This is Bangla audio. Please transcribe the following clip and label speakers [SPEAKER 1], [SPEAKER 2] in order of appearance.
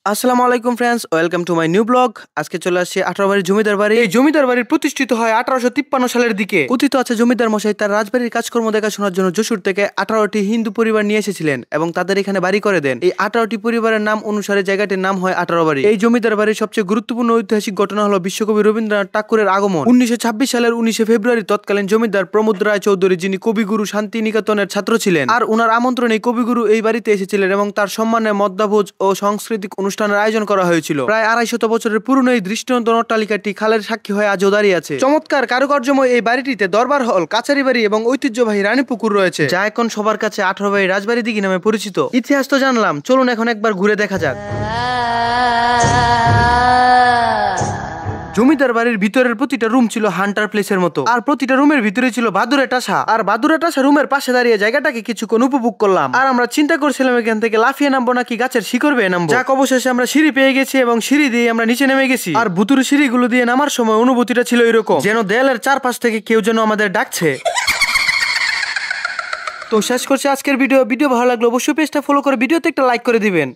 [SPEAKER 1] আসসালামু আলাইকুম friends, welcome to my new blog. আজকে চলে আসছে 18 বাড়ির জমিদার বাড়ি। এই জমিদার বাড়ির প্রতিষ্ঠিত হয় 1853 সালের দিকে। কথিত আছে জমিদার মশাই তার রাজবাড়ির কাজকর্ম দেখাশোনার জন্য যশোর থেকে 18টি হিন্দু পরিবার নিয়ে এসেছিলেন এবং তাদের এখানে বাড়ি করে দেন। এই 18টি পরিবারের নাম অনুসারে জায়গাটির নাম হয় 18 বাড়ি। এই জমিদার বাড়ির সবচেয়ে গুরুত্বপূর্ণ ঐতিহাসিক ঘটনা হলো বিশ্বকবি রবীন্দ্রনাথ ঠাকুরের আগমন 1926 সালের 19 ফেব্রুয়ারি। তৎকালীন জমিদার প্রমোদ রায় চৌধুরী, যিনি কবিগুরু শান্তিনিকেতনের ছাত্র ছিলেন, আর উনার আমন্ত্রণে কবিগুরু এই বাড়িতে এসেছিলেন এবং তার সম্মানে মধ্যাভোজ ও সাংস্কৃতিক অনুষ্ঠানের আয়োজন করা হয়েছিল। প্রায় 250 বছরের পুরনো এই দৃষ্টান্তর অট্টালিকাটি খালের সাক্ষী হয়ে আজও দাঁড়িয়ে আছে। চমৎকার কারুকার্যময় এই বাড়িটিতে দরবার হল, কাছারি বাড়ি এবং ঐতিহ্যবাহী রানী পুকুর রয়েছে, যা এখন সবার কাছে 18 বাড়ি রাজবাড়ি দিঘি নামে পরিচিত। ইতিহাস তো জানলাম, চলুন এখন একবার ঘুরে দেখা যাক। জমিদার বাড়ির ভিতরের প্রতিটা রুম ছিল হান্টার প্লেসের মতো, আর প্রতিটা রুমের ভিতরে ছিল বাদুড়ে টাসা। আর বাদুড়ে টাসা রুমের পাশে দাঁড়িয়ে জায়গাটাকে কিছুক্ষণ উপভোগ করলাম। আর আমরা চিন্তা করছিলাম এখান থেকে লাফিয়ে নামবো নাকি গাছের শিকড় বেয়ে নামবো। যাক, অবশেষে আমরা সিঁড়ি পেয়ে গেছি এবং সিঁড়ি দিয়ে আমরা নিচে নেমে গেছি। আর ভুতুরে সিঁড়িগুলো দিয়ে নামার সময় অনুভূতিটা ছিল এরকম, যেন দেয়ালের চারপাশ থেকে কেউ যেন আমাদের ডাকছে। তো শেষ করছি আজকের ভিডিও ভালো লাগলো অবশ্যই পেজটা ফলো করে ভিডিওতে একটা লাইক করে দিবেন।